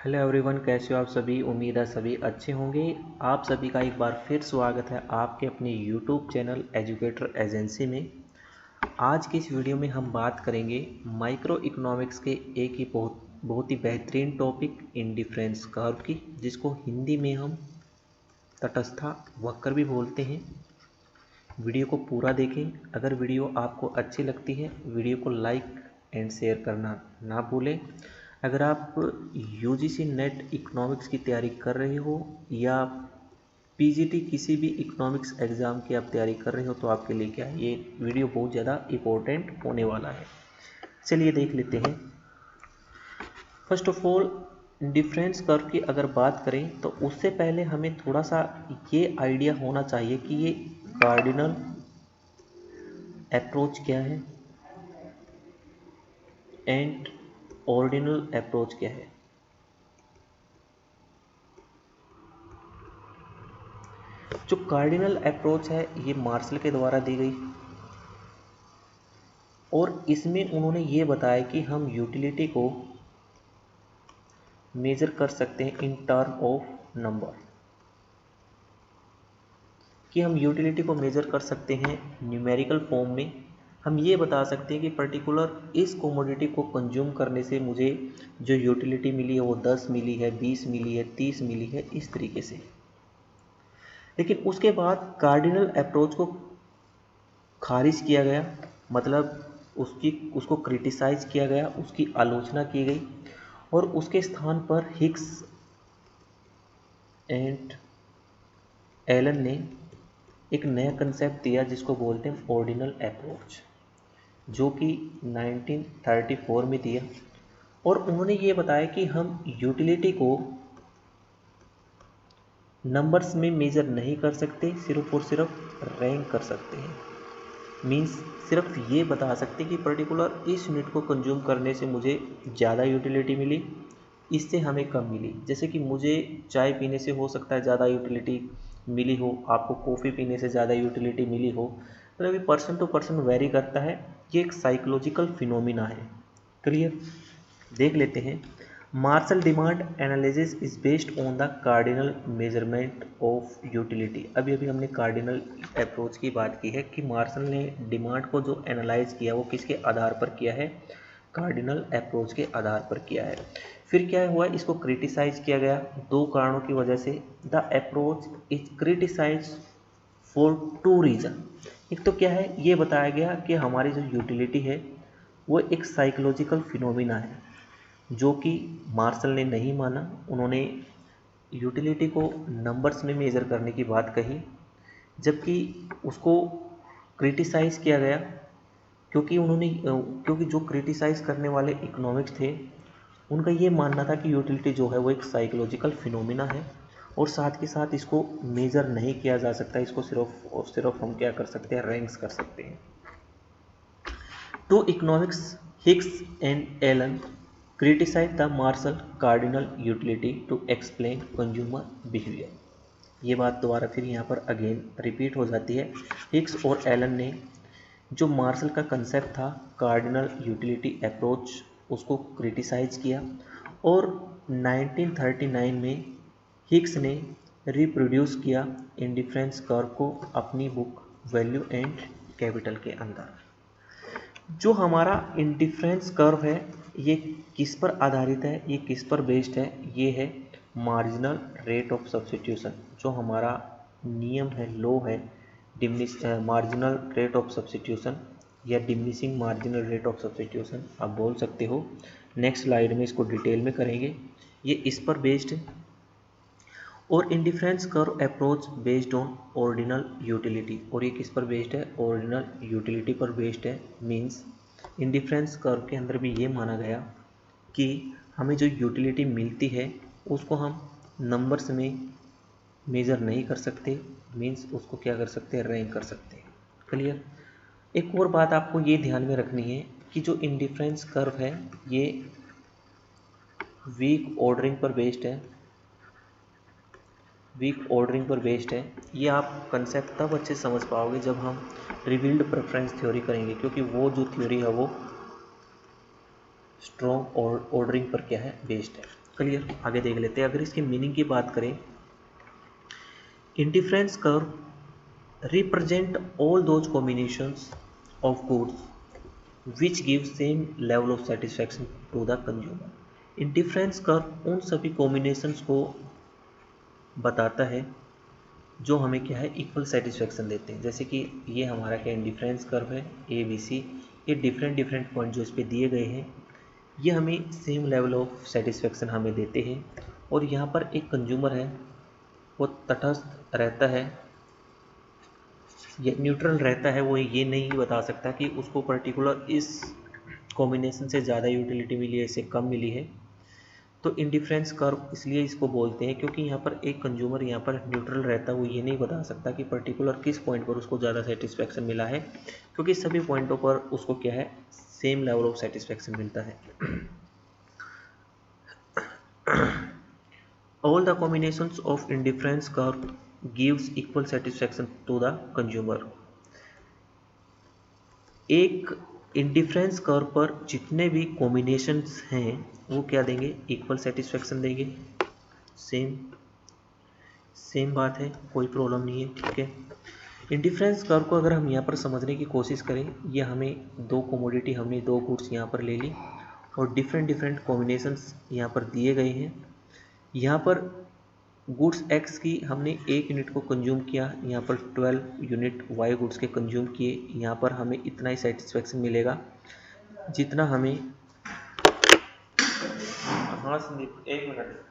Hello everyone, कैसे हो आप सभी। उम्मीद है सभी अच्छे होंगे। आप सभी का एक बार फिर स्वागत है आपके अपने यूट्यूब चैनल एजुकेटर एजेंसी में। आज की इस वीडियो में हम बात करेंगे माइक्रो इकोनॉमिक्स के एक ही बहुत ही बेहतरीन टॉपिक इंडिफरेंस कर्व की, जिसको हिंदी में हम तटस्था वक्र भी बोलते हैं। वीडियो को पूरा देखें। अगर वीडियो आपको अच्छी लगती है वीडियो को लाइक एंड शेयर करना ना भूलें। अगर आप यूजीसी नेट इकोनॉमिक्स की तैयारी कर रहे हो या पीजीटी किसी भी इकोनॉमिक्स एग्ज़ाम की आप तैयारी कर रहे हो तो आपके लिए क्या है, ये वीडियो बहुत ज़्यादा इम्पोर्टेंट होने वाला है। चलिए देख लेते हैं। First of all, difference curve की अगर बात करें तो उससे पहले हमें थोड़ा सा ये आइडिया होना चाहिए कि ये कार्डिनल अप्रोच क्या है एंड ऑर्डिनल अप्रोच क्या है। जो कार्डिनल अप्रोच है ये मार्शल के द्वारा दी गई और इसमें उन्होंने ये बताया कि हम यूटिलिटी को मेजर कर सकते हैं इन टर्म ऑफ नंबर, कि हम यूटिलिटी को मेजर कर सकते हैं न्यूमेरिकल फॉर्म में। हम ये बता सकते हैं कि पर्टिकुलर इस कोमोडिटी को कंज्यूम करने से मुझे जो यूटिलिटी मिली है वो 10 मिली है, 20 मिली है, 30 मिली है, इस तरीके से। लेकिन उसके बाद कार्डिनल अप्रोच को खारिज किया गया, मतलब उसको क्रिटिसाइज किया गया, उसकी आलोचना की गई और उसके स्थान पर हिग्स एंड एलन ने एक नया कंसेप्ट दिया जिसको बोलते हैं ऑर्डिनल अप्रोच, जो कि 1934 में दिया। और उन्होंने ये बताया कि हम यूटिलिटी को नंबर्स में मेजर नहीं कर सकते, सिर्फ और सिर्फ रैंक कर सकते हैं। मीन्स सिर्फ ये बता सकते कि पर्टिकुलर इस यूनिट को कंज्यूम करने से मुझे ज़्यादा यूटिलिटी मिली, इससे हमें कम मिली। जैसे कि मुझे चाय पीने से हो सकता है ज़्यादा यूटिलिटी मिली हो, आपको कॉफ़ी पीने से ज़्यादा यूटिलिटी मिली हो, मतलब ये पर्सन टू पर्सन वेरी करता है। ये एक साइकोलॉजिकल फिनोमिना है। क्लियर, देख लेते हैं। Marshall demand analysis is based on the cardinal measurement of utility. अभी अभी हमने कार्डिनल अप्रोच की बात की है कि मार्शल ने डिमांड को जो एनालाइज किया वो किसके आधार पर किया है, कार्डिनल अप्रोच के आधार पर किया है। फिर क्या हुआ, इसको क्रिटिसाइज किया गया दो कारणों की वजह से। The approach is criticise for two reason. एक तो क्या है, ये बताया गया कि हमारी जो यूटिलिटी है वो एक साइकोलॉजिकल फिनोमिना है, जो कि मार्शल ने नहीं माना। उन्होंने यूटिलिटी को नंबर्स में मेज़र करने की बात कही, जबकि उसको क्रिटिसाइज़ किया गया क्योंकि जो क्रिटिसाइज़ करने वाले इकोनॉमिक्स थे उनका ये मानना था कि यूटिलिटी जो है वो एक साइकोलॉजिकल फिनोमिना है और साथ के साथ इसको मेज़र नहीं किया जा सकता, इसको सिर्फ और सिर्फ हम क्या कर सकते हैं, रैंक्स कर सकते हैं। Two economics Hicks and Allen criticise the Marshall cardinal utility to explain consumer behaviour. ये बात दोबारा फिर यहाँ पर अगेन रिपीट हो जाती है। हिग्स और एलन ने जो मार्शल का कंसेप्ट था कार्डिनल यूटिलिटी अप्रोच, उसको क्रिटिसाइज किया और 1939 में हिग्स ने रिप्रोड्यूस किया इंडिफरेंस कर्व को अपनी बुक वैल्यू एंड कैपिटल के अंदर। जो हमारा इंडिफरेंस कर्व है ये किस पर आधारित है, ये किस पर बेस्ड है, ये है मार्जिनल रेट ऑफ सब्स्टिट्यूशन। जो हमारा नियम है, लॉ है, मार्जिनल रेट ऑफ सब्स्टिट्यूशन या diminishing marginal rate of substitution आप बोल सकते हो। नेक्स्ट स्लाइड में इसको डिटेल में करेंगे। ये इस पर बेस्ड है। और indifference curve approach based on ordinal utility, और ये किस पर बेस्ड है, ऑर्डिनल यूटिलिटी पर बेस्ड है। मींस इंडिफरेंस कर्व के अंदर भी ये माना गया कि हमें जो यूटिलिटी मिलती है उसको हम नंबर्स में मेज़र नहीं कर सकते, मींस उसको क्या कर सकते हैं, रैंक कर सकते हैं। क्लियर। एक और बात आपको ये ध्यान में रखनी है कि जो इंडिफरेंस कर्व है ये वीक ऑर्डरिंग पर बेस्ड है, वीक ऑर्डरिंग पर बेस्ड है। ये आप कंसेप्ट तब अच्छे समझ पाओगे जब हम रिवील्ड प्रेफरेंस थ्योरी करेंगे, क्योंकि वो जो थ्योरी है वो स्ट्रॉन्ग ऑर्डरिंग पर क्या है, बेस्ड है। क्लियर, आगे देख लेते हैं। अगर इसकी मीनिंग की बात करें, indifference curve represent all those combinations of goods which give same level of satisfaction to the consumer। Indifference curve उन सभी कॉम्बिनेशंस को बताता है जो हमें क्या है, इक्वल सेटिस्फेक्शन देते हैं। जैसे कि ये हमारा क्या इंडिफरेंस कर्व है ABC, ये डिफरेंट पॉइंट जो इस पे दिए गए हैं ये हमें सेम लेवल ऑफ सेटिस्फेक्शन हमें देते हैं। और यहाँ पर एक कंज्यूमर है वो तटस्थ रहता है, ये न्यूट्रल रहता है, वो ये नहीं बता सकता कि उसको पर्टिकुलर इस कॉम्बिनेशन से ज़्यादा यूटिलिटी मिली है, इससे कम मिली है। तो इंडिफरेंस कर्व इसलिए इसको बोलते हैं क्योंकि यहाँ पर एक कंज्यूमर यहाँ पर न्यूट्रल रहता है, वो ये नहीं बता सकता कि पर्टिकुलर किस पॉइंट पर उसको ज़्यादा सेटिस्फेक्शन मिला है, क्योंकि सभी पॉइंटों पर उसको क्या है, सेम लेवल ऑफ सेटिस्फेक्शन मिलता है। All the combinations of indifference curve gives equal satisfaction to the consumer। एक इंडिफरेंस कर्व पर जितने भी कॉम्बिनेशंस हैं वो क्या देंगे, इक्वल सेटिस्फेक्शन देंगे। सेम बात है, कोई प्रॉब्लम नहीं है, ठीक है। इंडिफरेंस कर्व को अगर हम यहाँ पर समझने की कोशिश करें, ये हमें दो कमोडिटी, हमने दो गुड्स यहाँ पर ले ली और डिफरेंट कॉम्बिनेशंस यहाँ पर दिए गए हैं। यहाँ पर गुड्स एक्स की हमने 1 यूनिट को कंज्यूम किया, यहाँ पर 12 यूनिट वाई गुड्स के कंज्यूम किए, यहाँ पर हमें इतना ही सेटिस्फेक्शन मिलेगा जितना हमें, हाँ संदीप 1 मिनट,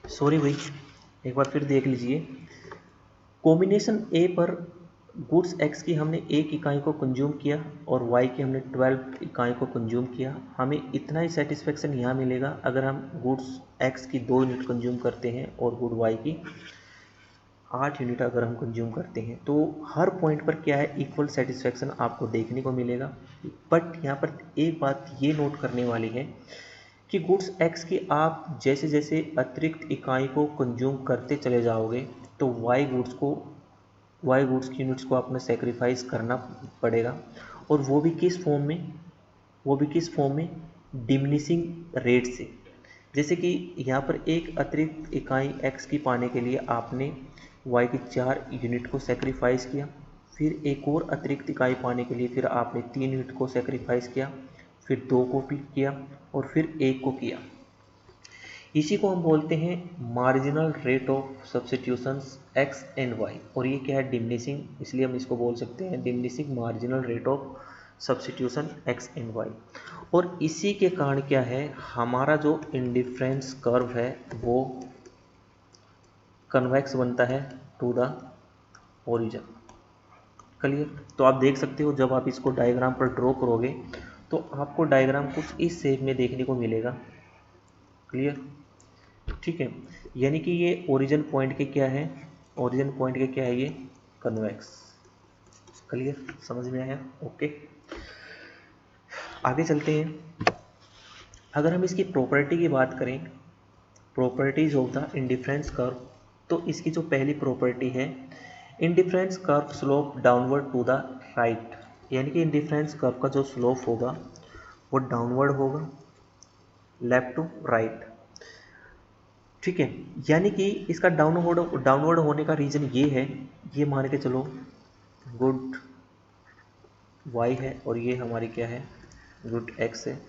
सॉरी भाई, एक बार फिर देख लीजिए। कॉम्बिनेशन ए पर गुड्स एक्स की हमने 1 इकाई को कंज्यूम किया और वाई की हमने 12 इकाई को कंज्यूम किया, हमें इतना ही सेटिस्फेक्शन यहाँ मिलेगा अगर हम गुड्स एक्स की 2 यूनिट कंज्यूम करते हैं और गुड वाई की 8 यूनिट अगर हम कंज्यूम करते हैं। तो हर पॉइंट पर क्या है, इक्वल सेटिस्फेक्शन आपको देखने को मिलेगा। बट यहाँ पर एक बात ये नोट करने वाली है कि गुड्स एक्स की आप जैसे जैसे अतिरिक्त इकाई को कंज्यूम करते चले जाओगे तो वाई गुड्स की यूनिट्स को आपने सेक्रीफाइस करना पड़ेगा, और वो भी किस फॉर्म में, डिमिनिशिंग रेट से। जैसे कि यहाँ पर एक अतिरिक्त इकाई एक्स की पाने के लिए आपने वाई की 4 यूनिट को सेक्रीफाइस किया, फिर एक और अतिरिक्त इकाई पाने के लिए फिर आपने 3 यूनिट को सेक्रीफाइस किया, फिर 2 को भी किया और फिर 1 को किया। इसी को हम बोलते हैं marginal rate of substitutions X and Y, और ये क्या है, डिमिनिशिंग, इसलिए हम इसको बोल सकते हैं diminishing marginal rate of substitution X and Y. और इसी के कारण क्या है, हमारा जो इंडिफरेंस कर्व है वो कन्वेक्स बनता है टू द ओरिजिन। क्लियर, तो आप देख सकते हो जब आप इसको डायग्राम पर ड्रॉ करोगे तो आपको डायग्राम कुछ इस शेप में देखने को मिलेगा। क्लियर, ठीक है, यानी कि ये ओरिजिन पॉइंट के क्या है, ये कन्वेक्स। क्लियर, समझ में आया, ओके। आगे चलते हैं। अगर हम इसकी प्रॉपर्टी की बात करें, properties of the indifference curve, तो इसकी जो पहली प्रॉपर्टी है, indifference curve slope downward to the right, यानी कि इंडिफरेंस कर्व का जो स्लोप होगा वो डाउनवर्ड होगा, लेफ्ट टू राइट। ठीक है, यानी कि इसका डाउनवर्ड होने का रीज़न ये है, ये मान के चलो गुड वाई है और ये हमारी क्या है, गुड एक्स है।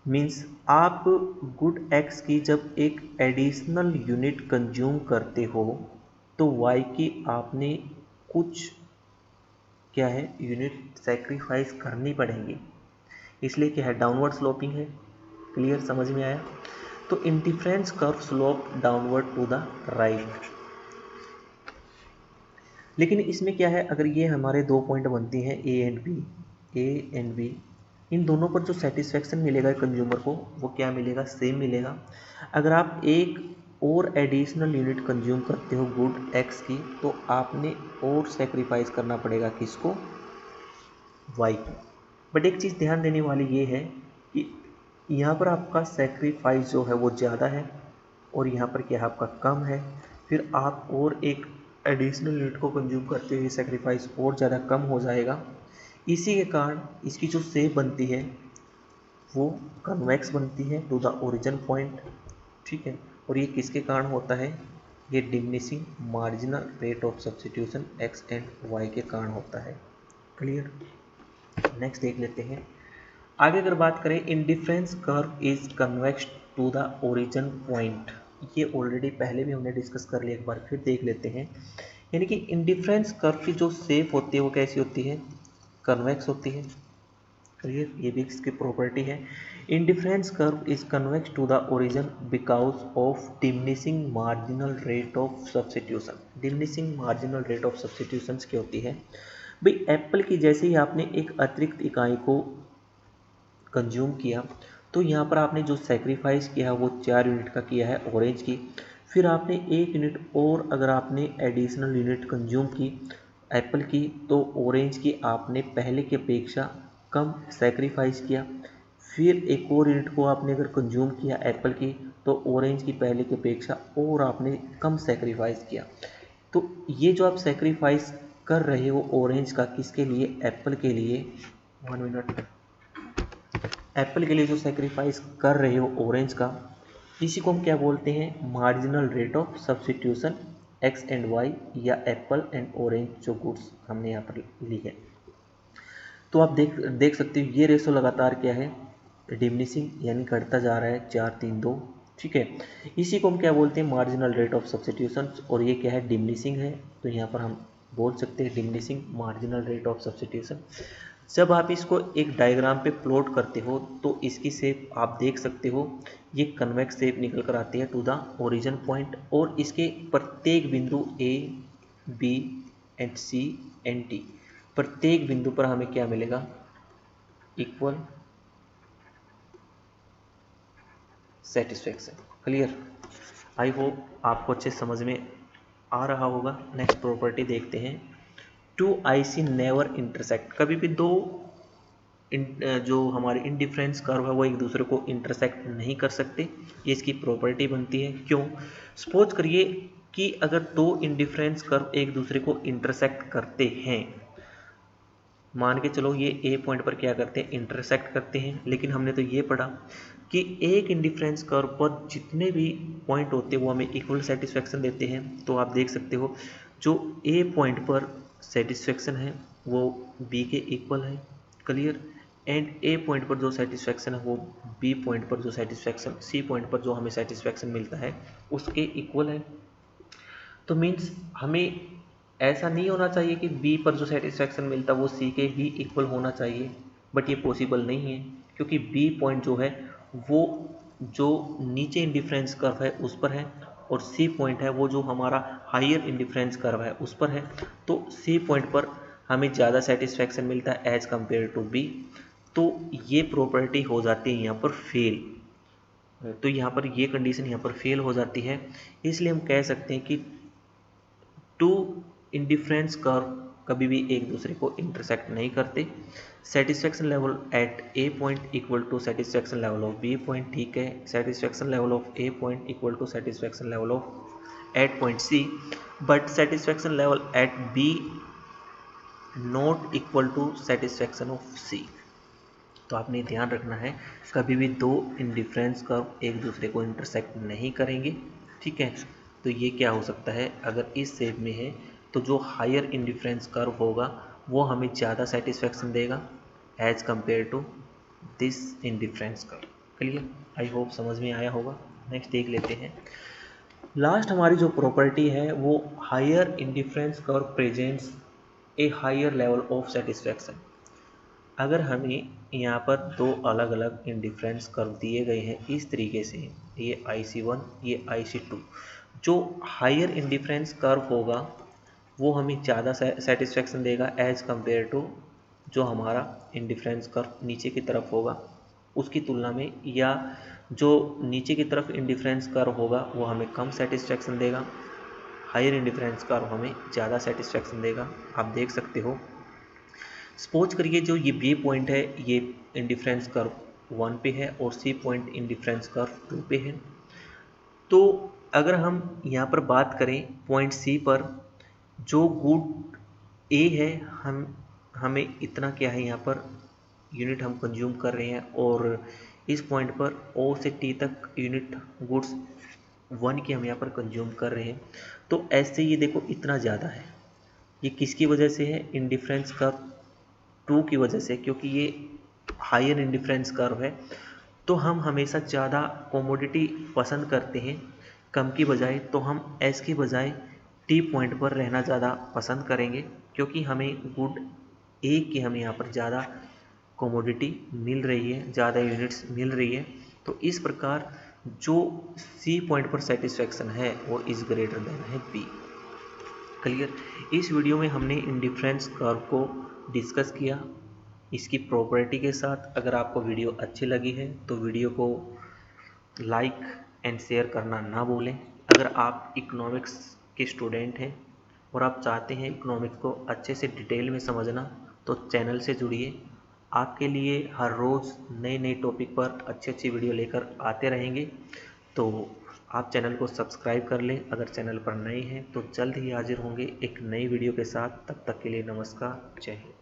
मीन्स आप गुड एक्स की जब एक एडिशनल यूनिट कंज्यूम करते हो तो वाई की आपने कुछ क्या है, यूनिट सेक्रीफाइस करनी पड़ेंगी, इसलिए क्या है, डाउनवर्ड स्लोपिंग है। क्लियर, समझ में आया। तो indifference curve slope downward to the right. लेकिन इसमें क्या है, अगर ये हमारे 2 पॉइंट बनती हैं ए एंड बी, इन दोनों पर जो सेटिस्फेक्शन मिलेगा कंज्यूमर को वो क्या मिलेगा, सेम मिलेगा। अगर आप एक और एडिशनल यूनिट कंज्यूम करते हो गुड एक्स की तो आपने और सेक्रीफाइस करना पड़ेगा किसको, वाई को। बट एक चीज़ ध्यान देने वाली ये है कि यहाँ पर आपका सेक्रीफाइस जो है वो ज़्यादा है और यहाँ पर क्या है आपका कम है, फिर आप और एक एडिशनल यूनिट को कंज्यूम करते हुए सेक्रीफाइस और ज़्यादा कम हो जाएगा। इसी के कारण इसकी जो शेप बनती है वो कन्वेक्स बनती है टू द ओरिजिन पॉइंट, ठीक है। और ये किसके कारण होता है, ये diminishing marginal rate of substitution X and Y के कारण होता है। क्लियर। नेक्स्ट देख लेते हैं। आगे अगर बात करें, indifference curve is convex to the origin point, ये ऑलरेडी पहले भी हमने डिस्कस कर लिया, एक बार फिर देख लेते हैं। यानी कि इंडिफरेंस कर्व की जो शेप होती है वो कैसी होती है, कन्वेक्स होती है। क्लियर, ये भी इसकी प्रॉपर्टी है। Indifference curve is convex to the origin because of diminishing marginal rate of substitution. Diminishing marginal rate of substitution क्या होती है भाई, एप्पल की जैसे ही आपने एक अतिरिक्त इकाई को कंज्यूम किया तो यहाँ पर आपने जो सेक्रीफाइस किया वो 4 यूनिट का किया है ऑरेंज की, फिर आपने 1 यूनिट और अगर आपने एडिशनल यूनिट कंज्यूम की एप्पल की तो ऑरेंज की आपने पहले की अपेक्षा कम सेक्रीफाइस किया, फिर एक और यूनिट को आपने अगर कंज्यूम किया एप्पल की तो ऑरेंज की पहले की अपेक्षा और आपने कम सेक्रीफाइस किया। तो ये जो आप सेक्रीफाइस कर रहे हो ऑरेंज का, किसके लिए, एप्पल के लिए, 1 मिनट, एप्पल के लिए जो सेक्रीफाइस कर रहे हो ऑरेंज का, इसी को हम क्या बोलते हैं, marginal rate of substitution X and Y, या एप्पल एंड ऑरेंज जो गुड्स हमने यहाँ पर ली है। तो आप देख सकते हो ये रेशो लगातार क्या है, डिमिनिशिंग यानी घटता जा रहा है, 4 3 2, ठीक है। इसी को हम क्या बोलते हैं, मार्जिनल रेट ऑफ सब्स्टिट्यूशन, और ये क्या है, डिमिनिशिंग है, तो यहाँ पर हम बोल सकते हैं diminishing marginal rate of substitution. जब आप इसको एक डायग्राम पे प्लॉट करते हो तो इसकी शेप आप देख सकते हो, ये कन्वेक्स शेप निकल कर आती है टू द ओरिजिन पॉइंट, और इसके प्रत्येक बिंदु A B and C and D, प्रत्येक बिंदु पर हमें क्या मिलेगा, equal satisfaction. Clear, I hope आपको अच्छे समझ में आ रहा होगा। नेक्स्ट प्रॉपर्टी देखते हैं। टू आईसी नेवर इंटरसेक्ट, कभी भी दो जो हमारे इंडिफरेंस कर्व है वो एक दूसरे को इंटरसेक्ट नहीं कर सकते, ये इसकी प्रॉपर्टी बनती है। क्यों, सपोज करिए कि अगर दो इंडिफरेंस कर्व एक दूसरे को इंटरसेक्ट करते हैं, मान के चलो ये ए पॉइंट पर क्या करते हैं, इंटरसेक्ट करते हैं, लेकिन हमने तो ये पढ़ा कि एक इंडिफरेंस कर्व पर जितने भी पॉइंट होते हैं वो हमें इक्वल सेटिस्फेक्शन देते हैं। तो आप देख सकते हो जो ए पॉइंट पर सेटिस्फेक्शन है वो बी के इक्वल है। क्लियर, एंड ए पॉइंट पर जो सेटिस्फेक्शन है वो बी पॉइंट पर जो सेटिस्फेक्शन, सी पॉइंट पर जो हमें सेटिस्फेक्शन मिलता है उसके इक्वल है। तो मीन्स हमें ऐसा नहीं होना चाहिए कि बी पर जो सेटिस्फेक्शन मिलता है वो सी के भी इक्वल होना चाहिए, बट ये पॉसिबल नहीं है, क्योंकि बी पॉइंट जो है वो जो नीचे इंडिफरेंस कर्व है उस पर है, और सी पॉइंट है वो जो हमारा हायर इंडिफरेंस कर्व है उस पर है। तो सी पॉइंट पर हमें ज़्यादा सेटिस्फेक्शन मिलता है एज कम्पेयर टू बी, तो ये प्रॉपर्टी हो जाती है यहाँ पर फेल। तो यहाँ पर ये कंडीशन यहाँ पर फेल हो जाती है, इसलिए हम कह सकते हैं कि टू इंडिफरेंस कर्व कभी भी एक दूसरे को इंटरसेक्ट नहीं करते। Satisfaction level at A point equal to satisfaction level of B point, ठीक है। Satisfaction level of A point equal to satisfaction level of at point C, but satisfaction level at B not equal to satisfaction of C. तो आपने ध्यान रखना है, कभी भी दो इंडिफरेंस कर्व एक दूसरे को इंटरसेक्ट नहीं करेंगे, ठीक है। तो ये क्या हो सकता है, अगर इस शेप में है तो जो हायर इंडिफरेंस कर्व होगा वो हमें ज़्यादा सेटिस्फेक्शन देगा as compare to this indifference curve. Clear, I hope समझ में आया होगा। नेक्स्ट देख लेते हैं। लास्ट हमारी जो प्रॉपर्टी है वो higher indifference curve presents a higher level of satisfaction. अगर हमें यहाँ पर दो अलग अलग इंडिफरेंस कर्व दिए गए हैं इस तरीके से, ये IC1 ये IC2, जो हायर इंडिफरेंस कर्व होगा वो हमें ज़्यादा सेटिस्फेक्शन देगा एज कंपेयर टू जो हमारा इंडिफरेंस कर्व नीचे की तरफ होगा उसकी तुलना में, या जो नीचे की तरफ इंडिफरेंस कर्व होगा वो हमें कम सेटिस्फेक्शन देगा, हायर इंडिफरेंस कर्व हमें ज़्यादा सेटिस्फेक्शन देगा। आप देख सकते हो सपोज करिए जो ये बी पॉइंट है ये इंडिफरेंस कर्व 1 पे है और सी पॉइंट इंडिफरेंस कर्व 2 पे है। तो अगर हम यहाँ पर बात करें पॉइंट सी पर, जो गुड ए है, हमें इतना क्या है यहाँ पर यूनिट हम कंज्यूम कर रहे हैं, और इस पॉइंट पर ओ से टी तक यूनिट गुड्स 1 की हम यहाँ पर कंज्यूम कर रहे हैं। तो ऐसे ये देखो इतना ज़्यादा है, ये किसकी वजह से है? इंडिफरेंस कर्व 2 की वजह से, क्योंकि ये हायर इंडिफरेंस कर्व है। तो हम हमेशा ज़्यादा कोमोडिटी पसंद करते हैं कम की बजाय, तो हम एस की बजाय टी पॉइंट पर रहना ज़्यादा पसंद करेंगे, क्योंकि हमें गुड ए की हमें यहाँ पर ज़्यादा कोमोडिटी मिल रही है, ज़्यादा यूनिट्स मिल रही है। तो इस प्रकार जो सी पॉइंट पर सेटिस्फेक्शन है वो इज़ ग्रेटर देन है बी। क्लियर? इस वीडियो में हमने इंडिफरेंस कर्व को डिस्कस किया इसकी प्रॉपर्टी के साथ। अगर आपको वीडियो अच्छी लगी है तो वीडियो को लाइक एंड शेयर करना ना भूलें। अगर आप इकोनॉमिक्स के स्टूडेंट हैं और आप चाहते हैं इकोनॉमिक्स को अच्छे से डिटेल में समझना, तो चैनल से जुड़िए। आपके लिए हर रोज़ नए नए टॉपिक पर अच्छी अच्छी वीडियो लेकर आते रहेंगे। तो आप चैनल को सब्सक्राइब कर लें अगर चैनल पर नए हैं, तो जल्द ही हाजिर होंगे एक नई वीडियो के साथ। तब तक के लिए नमस्कार, जय हिंद।